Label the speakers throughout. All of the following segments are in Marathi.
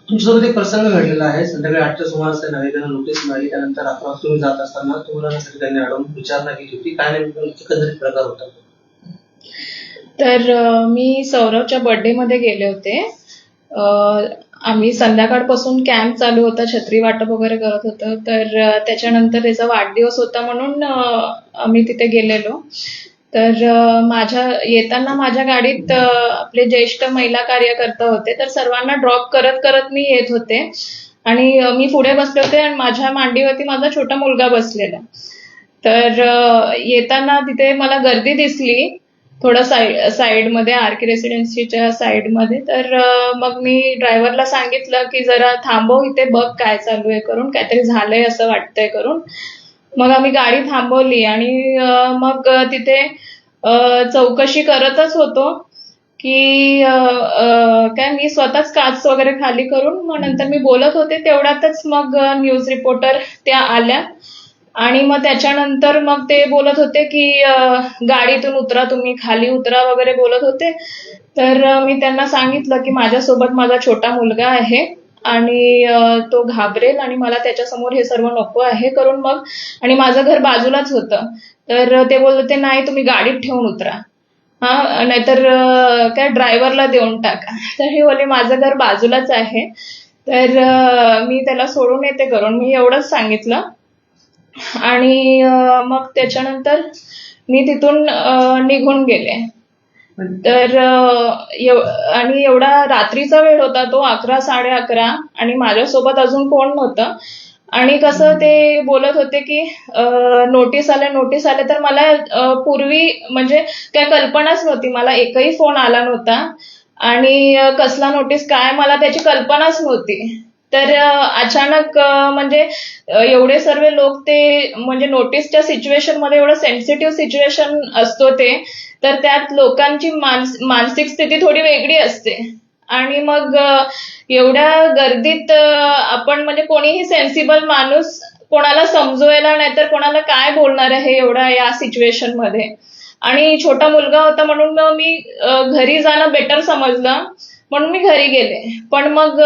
Speaker 1: तुमच्यासोबत एक प्रसंग घडलेला आहे. संध्याकाळी 8च्या सुमारास नागरिकांना नोटीस मिळाली. त्यानंतर आपण तुम्ही जात असताना तुम्हाला त्यांनी अडवून विचारणा केली होती. काय नेमकं एकंदरीत प्रकार होता?
Speaker 2: तर मी सौरभच्या बर्थडे मध्ये गेले होते. आम्ही संध्याकाळपासून कॅम्प चालू होता, छत्री वाटप वगैरे करत होतो. तर त्याच्यानंतर त्याचा वाढदिवस होता म्हणून आम्ही तिथे गेलेलो. तर येताना माझ्या गाडीत आपले ज्येष्ठ महिला कार्यकर्ता होते. तर सर्वांना ड्रॉप करत करत मी येत होते आणि मी पुढे बसले होते आणि माझ्या मांडीवरती माझा छोटा मुलगा बसलेला. तर येताना तिथे मला गर्दी दिसली थोडं साईडमध्ये, आर.के. रेसिडेन्सीच्या साईडमध्ये. तर मग मी ड्रायव्हरला सांगितलं की जरा थांबव, इथे बघ काय चालू आहे करून, काहीतरी झालंय असं वाटतंय करून. मग आम्ही गाडी थांबवली आणि मग तिथे चौकशी करतच होतो की काय मी स्वतःच काच वगैरे खाली करून मग नंतर मी बोलत होते. तेवढ्यातच मग न्यूज रिपोर्टर त्या आल्या आणि मग त्याच्यानंतर मग ते बोलत होते की गाडीतून उतरा, तुम्ही खाली उतरा वगैरे बोलत होते. तर मी त्यांना सांगितलं की माझ्यासोबत माझा छोटा मुलगा आहे आणि तो घाबरेल आणि मला त्याच्यासमोर हे सर्व नको आहे करून मग, आणि माझं घर बाजूलाच होतं. तर ते बोलत होते नाही तुम्ही गाडीत ठेवून उतरा, नाहीतर काय ड्रायव्हरला देऊन टाका. तर हे बोलले माझं घर बाजूलाच आहे, तर मी त्याला सोडून येते करून मी एवढंच सांगितलं. आणि मग त्याच्यानंतर मी तिथून निघून गेले. तर आणि एवढा रात्रीचा वेळ होता तो, 11, 11:30, आणि माझ्यासोबत अजून कोण नव्हतं. आणि कसं ते बोलत होते की नोटीस आले. तर मला पूर्वी म्हणजे काय कल्पनाच नव्हती, मला एकही फोन आला नव्हता आणि कसला नोटीस काय मला त्याची कल्पनाच नव्हती. तर अचानक म्हणजे एवढे सर्व लोक, ते म्हणजे नोटीसच्या सिच्युएशन मध्ये एवढं सेन्सिटिव्ह सिच्युएशन असतो ते, तर त्यात लोकांची मानसिक स्थिती थोडी वेगळी असते. आणि मग एवढ्या गर्दीत आपण म्हणजे कोणीही सेन्सिबल माणूस कोणाला समजवायला नाहीतर कोणाला काय बोलणार आहे एवढ्या या सिच्युएशन मध्ये. आणि छोटा मुलगा होता म्हणून मग मी घरी जाणं बेटर समजलं म्हणून मी घरी गेले. पण मग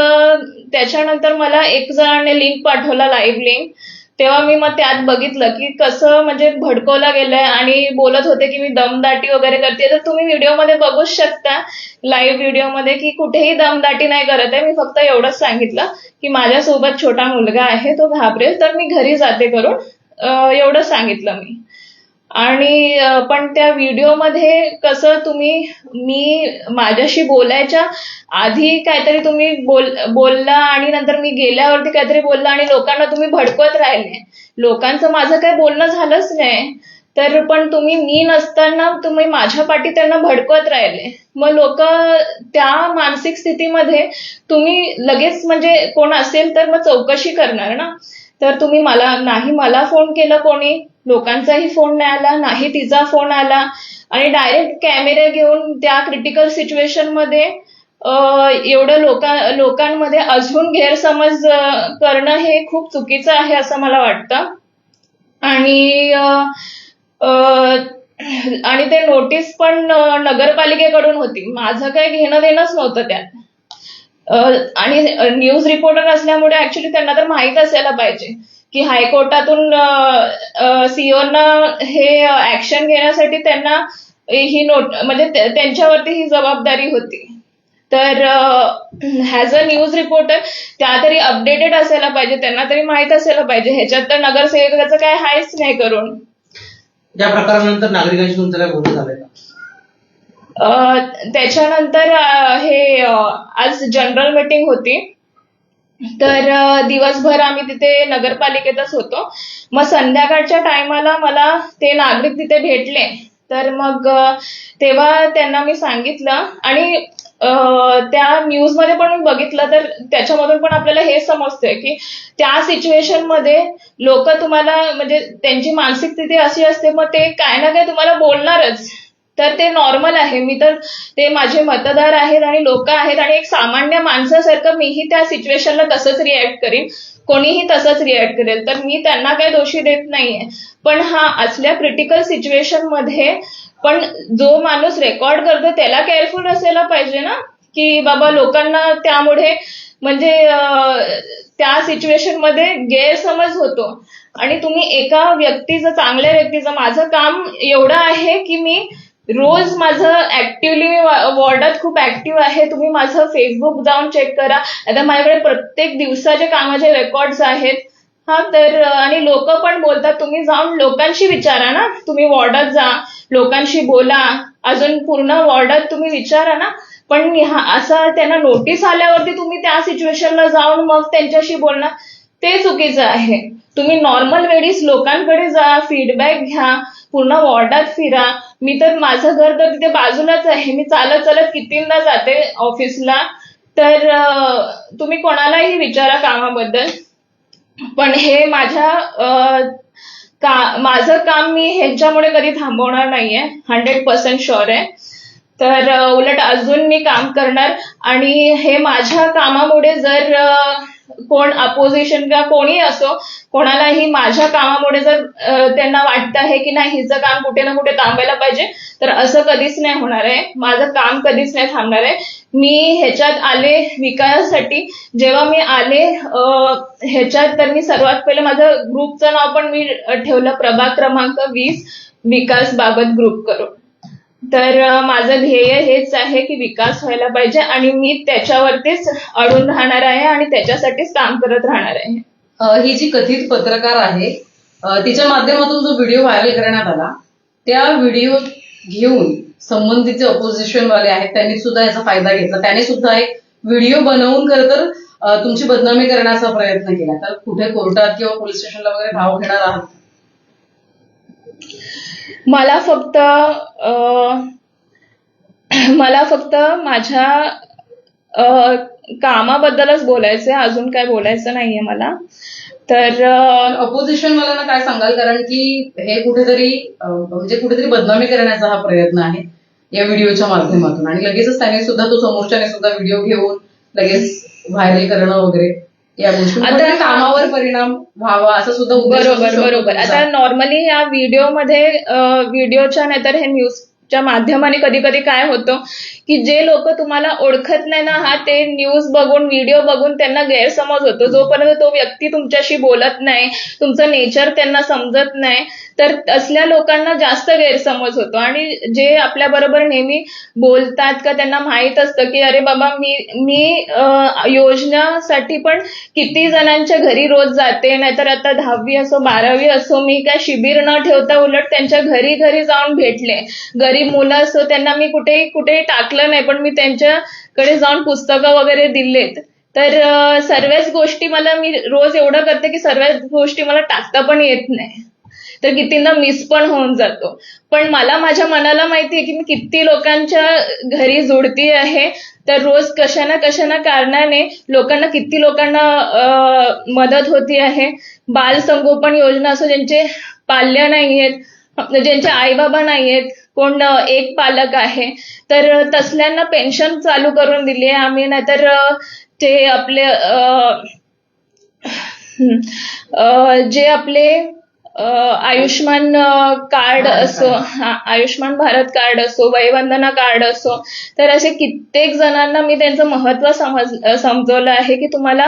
Speaker 2: त्याच्यानंतर मला एक जणांनी लिंक पाठवला, लाईव्ह लिंक. तेव्हा मी मग त्यात बघितलं की कसं म्हणजे भडकवला गेलंय आणि बोलत होते की मी दमदाटी वगैरे करते. तर तुम्ही व्हिडिओमध्ये बघूच शकता, लाईव्ह व्हिडिओमध्ये, की कुठेही दमदाटी नाही करत आहे. मी फक्त एवढंच सांगितलं की माझ्यासोबत छोटा मुलगा आहे, तो घाबरेल तर मी घरी जाते करून एवढं सांगितलं मी. आणि पण त्या व्हिडिओमध्ये कसं मी माझ्याशी बोलायच्या आधी काहीतरी तुम्ही बोलला आणि नंतर मी गेल्यावरती काहीतरी बोलला आणि लोकांना तुम्ही भडकवत राहिले. लोकांचं माझं काही बोलणं झालंच नाही, तर पण मी नसताना तुम्ही माझ्या पाठी त्यांना भडकवत राहिले. मग लोक त्या मानसिक स्थितीमध्ये तुम्ही लगेच म्हणजे कोण असेल तर मग चौकशी करणार ना. तर तुम्ही मला फोन केला कोणी, लोकांचाही फोन नाही आला, नाही तिचा फोन आला, आणि डायरेक्ट कॅमेरे घेऊन त्या क्रिटिकल सिच्युएशन मध्ये एवढं लोकांमध्ये अजून गैरसमज करणं हे खूप चुकीचं आहे असं मला वाटतं. आणि ते नोटीस पण नगरपालिकेकडून होती, माझं काही घेणं देणंच नव्हतं त्यात. आणि न्यूज रिपोर्टर असल्यामुळे ऍक्च्युली त्यांना तर माहित असायला पाहिजे की हायकोर्टातून सीओना हे ऍक्शन घेण्यासाठी त्यांना ही म्हणजे त्यांच्यावरती ही जबाबदारी होती. तर ऍज अ न्यूज रिपोर्टर त्या तरी अपडेटेड असायला पाहिजे, त्यांना तरी माहित असायला पाहिजे. ह्याच्यात तर नगरसेवकाचं काय हायच नाही करून.
Speaker 1: या प्रकारानंतर नागरिकांशी तुमचं काय बोलणं झालंय का?
Speaker 2: त्याच्यानंतर आज जनरल मीटिंग होती, तर दिवसभर आम्ही तिथे नगरपालिकेतच होतो. मग संध्याकाळच्या टायमाला मला ते नागरिक तिथे भेटले, तर मग तेव्हा त्यांना मी सांगितलं. आणि त्या न्यूज मध्ये पण मी बघितलं, तर त्याच्यामधून पण आपल्याला हे समजतंय की त्या सिच्युएशन मध्ये लोक तुम्हाला म्हणजे त्यांची मानसिक स्थिती अशी असते, मग ते काय ना काय तुम्हाला बोलणारच. तर ते नॉर्मल आहे. मी तर ते माझे मतदार आहेत आणि लोक आहेत, आणि एक सामान्य माणसासारखं मीही त्या सिच्युएशनला तसंच रिॲक्ट करीन, कोणीही तसंच रिॲक्ट करेल. तर मी त्यांना काही दोषी देत नाहीये. पण असल्या क्रिटिकल सिच्युएशन मध्ये पण जो माणूस रेकॉर्ड करतो त्याला केअरफुल असायला पाहिजे ना, की बाबा लोकांना त्यामुळे म्हणजे त्या सिच्युएशन मध्ये गैरसमज होतो. आणि तुम्ही एका व्यक्तीचं, चांगल्या व्यक्तीचं, माझं काम एवढं आहे की मी रोज माझं ऍक्टिव्हली वॉर्डात खूप ऍक्टिव्ह आहे. तुम्ही माझं फेसबुक जाऊन चेक करा. आता माझ्याकडे प्रत्येक दिवसाचे कामाचे रेकॉर्ड्स आहेत. हा तर आणि लोक पण बोलतात तुम्ही जाऊन लोकांशी विचारा ना, तुम्ही वॉर्डात जा, लोकांशी बोला, अजून पूर्ण वॉर्डात तुम्ही विचारा ना. पण असं त्यांना नोटीस आल्यावरती तुम्ही त्या सिच्युएशनला जाऊन मग त्यांच्याशी बोलणार, ते चुकीचं आहे. तुम्ही नॉर्मल वेळीच लोकांकडे जा, फीडबॅक घ्या, पूर्ण वॉर्डात फिरा. मी तर माझं घर तर तिथे बाजूलाच आहे, मी चालत चालत कितींदा जाते ऑफिसला. तर तुम्ही कोणालाही विचारा कामाबद्दल. पण हे माझं काम मी ह्यांच्यामुळे कधी थांबवणार नाहीये, 100% शुअर आहे. तर उलट अजून मी काम करणार. आणि हे माझ्या कामामुळे जर कोण अपोजिशन किंवा कोणी असो, कोणालाही माझ्या कामामुळे जर त्यांना वाटतं आहे की नाही हिचं काम कुठे ना कुठे थांबायला पाहिजे, तर असं कधीच नाही होणार आहे. माझं काम कधीच नाही थांबणार आहे. मी ह्याच्यात आले विकासासाठी. जेव्हा मी आले ह्याच्यात, तर मी सर्वात पहिले माझं ग्रुपचं नाव पण मी ठेवलं प्रभाग क्रमांक 20 विकास बाबत ग्रुप करून. तर माझं ध्येय हेच आहे की विकास व्हायला पाहिजे आणि मी त्याच्यावरतीच अडून राहणार आहे आणि त्याच्यासाठीच काम करत राहणार आहे.
Speaker 3: ही जी कथित पत्रकार आहे, तिच्या माध्यमातून जो व्हिडिओ व्हायरल करण्यात आला, त्या व्हिडिओ घेऊन संबंधित ऑपोजिशन वाले आहेत त्यांनी सुद्धा याचा फायदा घेतला. त्याने सुद्धा एक व्हिडिओ बनवून खरं तर तुमची बदनामी करण्याचा प्रयत्न केला. तर कुठे कोर्टात किंवा पोलीस स्टेशनला वगैरे धाव घेणार आहात?
Speaker 2: मला फक्त माझ्या कामाबद्दलच बोलायचंय, अजून काय बोलायचं नाहीये मला. तर
Speaker 3: ऑपोजिशन वाल्यांना काय सांगाल? कारण की हे कुठेतरी बदनामी करण्याचा हा प्रयत्न आहे या व्हिडिओच्या माध्यमातून, आणि लगेचच त्याने सुद्धा समोरच्याने सुद्धा व्हिडिओ घेऊन लगेच व्हायरल करणं वगैरे या गोष्टी, आता कामावर परिणाम व्हावा असं सुद्धा.
Speaker 2: बरोबर. आता नॉर्मली या व्हिडिओच्या नाहीतर हे न्यूजच्या माध्यमाने कधी कधी काय होतं की जे लोक तुम्हाला ओळखत नाही ना, हा ते न्यूज बघून, व्हिडिओ बघून त्यांना गैरसमज होतो. जोपर्यंत तो व्यक्ती तुमच्याशी बोलत नाही, तुमचं नेचर त्यांना समजत नाही, तर असल्या लोकांना जास्त गैरसमज होतो. आणि जे आपल्या बरोबर नेहमी बोलतात का त्यांना माहित असतं की अरे बाबा मी योजनासाठी पण किती जणांच्या घरी रोज जाते, नाहीतर आता 10वी असो 12वी असो, मी काय शिबिर न ठेवता उलट त्यांच्या घरी घरी जाऊन भेटले. गरीब मुलं असो त्यांना मी कुठेही टाकलं नाही, पण मी त्यांच्याकडे जाऊन पुस्तकं वगैरे दिलेत. तर सर्वच गोष्टी मी रोज एवढं करते की सर्वच गोष्टी मला टाकता पण येत नाही, तर कितींदा मिस पण होऊन जातो. पण मला माझ्या मनाला माहिती आहे की मी किती लोकांच्या घरी जोडती आहे. तर रोज कशा ना कारणाने किती लोकांना मदत होती आहे. बाल संगोपन योजना असो, ज्यांचे पाल्य नाहीयेत, ज्यांचे आई बाबा नाहीयेत, कोण एक पालक आहे, तर तसल्यांना पेन्शन चालू करून दिली आहे आम्ही. नाहीतर ते आपले जे आपले आयुष्मान कार्ड असो, आयुष्मान भारत कार्ड असो, वयवंदना कार्ड असो, तर असे कित्येक जणांना मी त्यांचं महत्व समजवलं आहे की तुम्हाला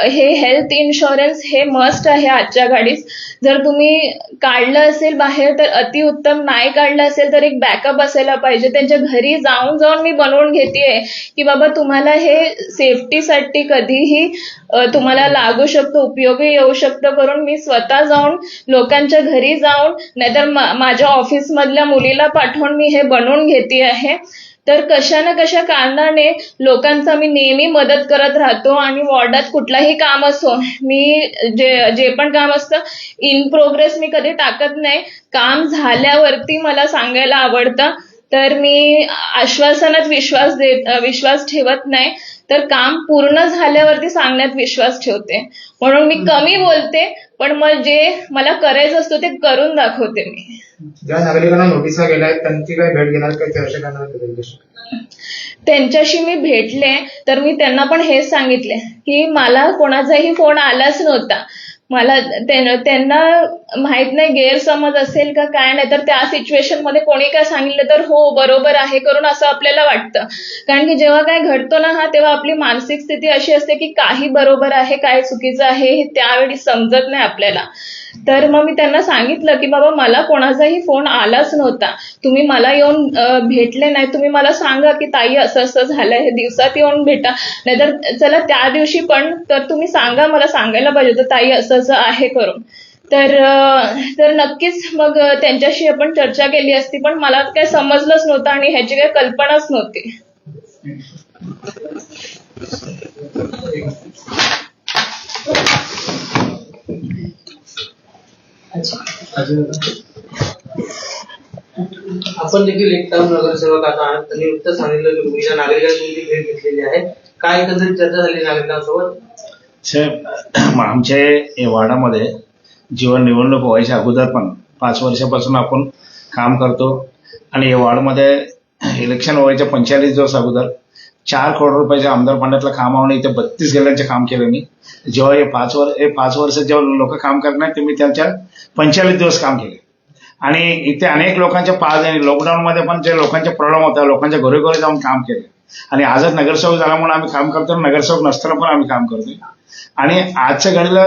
Speaker 2: हे हेल्थ इन्शुरन्स हे मस्ट आहे आजच्या घडीत. जर तुम्ही काढलं असेल बाहेर तर अतिउत्तम, नाही काढलं असेल तर एक बॅकअप असायला पाहिजे. त्यांच्या घरी जाऊन मी बनवून घेतेय की बाबा तुम्हाला हे सेफ्टीसाठी कधीही तुम्हाला लागू शकतो, उपयोगी येऊ शकतं करून मी स्वतः जाऊन लोकांच्या घरी जाऊन, नाहीतर माझ्या ऑफिस मधल्या मुलीला पाठवून मी हे बनवून घेते आहे. तर कशा ना कशा कारणाने लोकांचा मी नेहमी मदत करत राहतो. आणि वॉर्डात कुठलाही काम असो, मी जे पण काम असतं इन प्रोग्रेस मी कधी टाकत नाही. काम झाल्यावरती मला सांगायला आवडतं. तर मी आश्वासनात विश्वास ठेवत नाही, तर काम पूर्ण झाल्यावरती सांगण्यात विश्वास ठेवते. म्हणून मी कमी बोलते, पण मग जे मला करायचं असतं ते करून दाखवते मी.
Speaker 4: ज्या नागरिकांना नोटिसा गेल्या आहेत त्यांची काय भेट घेणार, काय चर्चा करणार?
Speaker 2: त्यांच्याशी मी भेटले तर मी त्यांना पण हेच सांगितले की मला कोणाचाही फोन आलाच नव्हता. मला त्यांना माहित नाही गैरसमज असेल का काय, नाही तर त्या सिच्युएशन मध्ये कोणी काय सांगितलं तर हो बरोबर आहे करून असं आपल्याला वाटतं. कारण की जेव्हा काय घडतो ना तेव्हा आपली मानसिक स्थिती अशी असते की काही बरोबर आहे काय चुकीचं आहे हे त्यावेळी समजत नाही आपल्याला. तर मग मी त्यांना सांगितलं की बाबा मला कोणाचाही फोन आलाच नव्हता, तुम्ही मला येऊन भेटले नाही, तुम्ही मला सांगा की ताई असं असं झालंय, हे दिवसात येऊन भेटा, नाहीतर चला त्या दिवशी पण तर तुम्ही सांगा, मला सांगायला पाहिजे होतं ताई असं असं आहे करून. तर नक्कीच मग त्यांच्याशी आपण चर्चा केली असती, पण मला काही समजलंच नव्हतं आणि ह्याची काही कल्पनाच नव्हती.
Speaker 1: आपण देखील एक टर्म नगरसेवक आता आहात. त्यांनी नुकतं सांगितलं की मुलीच्या नागरिकांनी तुमची भेट घेतलेली आहे. काय एकंदरीत चर्चा झाली नागरिकांसोबत?
Speaker 5: आमच्या वार्डामध्ये जेव्हा निवडणूक व्हायच्या अगोदर पण 5 वर्षापासून आपण काम करतो आणि या वार्डमध्ये इलेक्शन व्हायच्या 45 दिवस अगोदर 4 करोड रुपयाच्या आमदार फंडातलं काम आणून इथे 32 गल्ल्यांचे काम केलं मी. जेव्हा हे 5 वर्ष जेव्हा लोक काम करत नाही ते मी त्यांच्या 45 दिवस काम केले आणि इथे अनेक लोकांच्या लॉकडाऊनमध्ये पण जे लोकांचे प्रॉब्लेम होता लोकांच्या घरोघरी जाऊन काम केले आणि आजच नगरसेवक झाल्यामुळे आम्ही काम करतो, नगरसेवक नसताना पण आम्ही काम करतोय. आणि आजच्या घडीला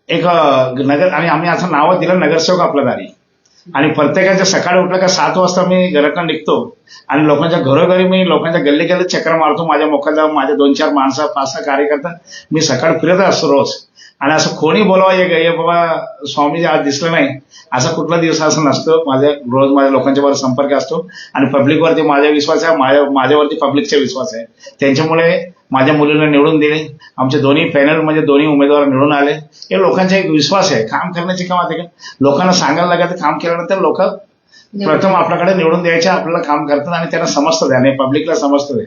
Speaker 5: एक आणि आम्ही असं नाव दिलं नगरसेवक आपल्या दारी. आणि प्रत्येकाच्या सकाळी उठलं का 7 वाजता मी घरातून निघतो आणि लोकांच्या घरोघरी मी लोकांच्या गल्ली गल्लीत चक्कर मारतो. माझ्या मोकाला माझे 2-4 माणसं 5-6 कार्यकर्ता मी सकाळी फिरत असतो रोज. आणि असं कोणी बोलावं हे बाबा स्वामीजी आज दिसलं नाही असा कुठला दिवस असं नसतो. रोज माझ्या लोकांच्या बरोबर संपर्क असतो आणि पब्लिकवरती माझा विश्वास आहे, माझ्यावरती पब्लिकचा विश्वास आहे. त्यांच्यामुळे माझ्या मुलीला निवडून दिले, आमचे दोन्ही पॅनल म्हणजे दोन्ही उमेदवार निवडून आले. हे लोकांचा एक विश्वास आहे. काम करण्याची कामात आहे, लोकांना सांगायला लागायचं काम केल्यानंतर लोक प्रथम आपल्याकडे निवडून द्यायचे, आपल्याला काम करतात आणि त्यांना समजतं आणि पब्लिकला समजतं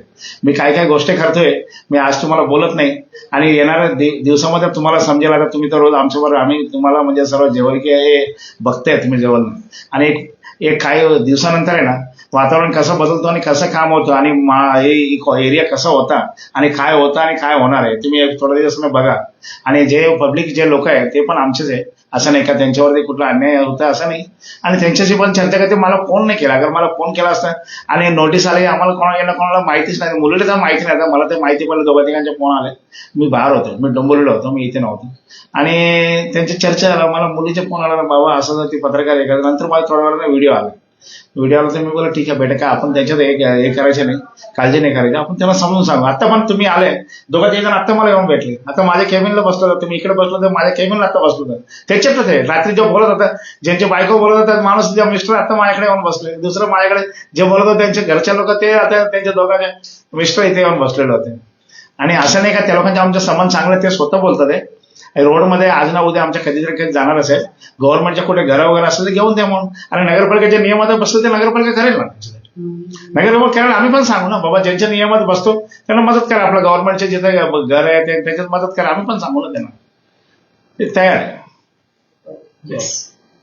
Speaker 5: मी काय काय गोष्टी करतोय. मी आज तुम्हाला बोलत नाही आणि येणाऱ्या दिवसामध्ये तुम्हाला समजेल. आता तुम्ही तर रोज आमच्याबरोबर आम्ही तुम्हाला म्हणजे सर्व जेवण की हे बघताय तुम्ही जेवण आणि एक काही दिवसानंतर आहे ना वातावरण कसं बदलतो आणि कसं काम होतं आणि एरिया कसा होता आणि काय होतं आणि काय होणार आहे तुम्ही थोड्या दिवसानं बघा. आणि जे पब्लिक जे लोक आहे ते पण आमचेच आहे, असं नाही का त्यांच्यावरती कुठला अन्याय होता असं नाही. आणि त्यांच्याशी पण चर्चा करते. मला फोन नाही केला, अगर मला फोन केला असता आणि नोटीस आली आम्हाला कोणाला माहितीच नाही, मुलीला तर माहिती नाही. मला ते माहिती पडलं 2-3 फोन आले. मी बाहेर होतो, मी डोंबिवलीला होतो, मी इथे नव्हतो. आणि त्यांची चर्चा झाला, मला मुलीचे फोन आला बाबा असं ती पत्रकार आहे. नंतर मला थोड्या वेळानं व्हिडिओ आला तर मी बोला ठीक आहे बेटा काय आपण त्याच्यात हे करायचं नाही, काळजी नाही करायची, आपण त्यांना समजून सांगू. आता पण तुम्ही आले 2-3 जण आता मला येऊन भेटले. आता माझ्या केबिनला बसलो होता, तुम्ही इकडे बसलो तर माझ्या केबिनला आता बसलो होतं. त्याच्यातच आहे रात्री जो बोलत होता, ज्यांचे बायको बोलत होतात माणूस मिस्टर आता माझ्याकडे येऊन बसले. दुसरं माझ्याकडे जे बोलत होते त्यांच्या घरच्या लोक ते आता त्यांच्या दोघांचे मिस्टर इथे येऊन बसलेले होते. आणि असं नाही का त्या लोकांचे आमचे संबंध चांगले ते स्वतः बोलतात. रोडमध्ये आज ना उद्या आमच्या कधीतरी कधी जाणार असेल, गव्हर्नमेंटच्या कुठे घरं वगैरे असेल तर घेऊन द्या म्हणून. आणि नगरपालिकेच्या नियमात बसलं ते नगरपालिका करेल ना, नगरपालिका करेल. आम्ही पण सांगू ना बाबा ज्यांच्या नियमात बसतो त्यांना मदत करा, आपलं गव्हर्नमेंटचे जिथे घर आहे त्याच्यात मदत करा, आम्ही पण सांगू ना त्यांना, ते तयार आहे.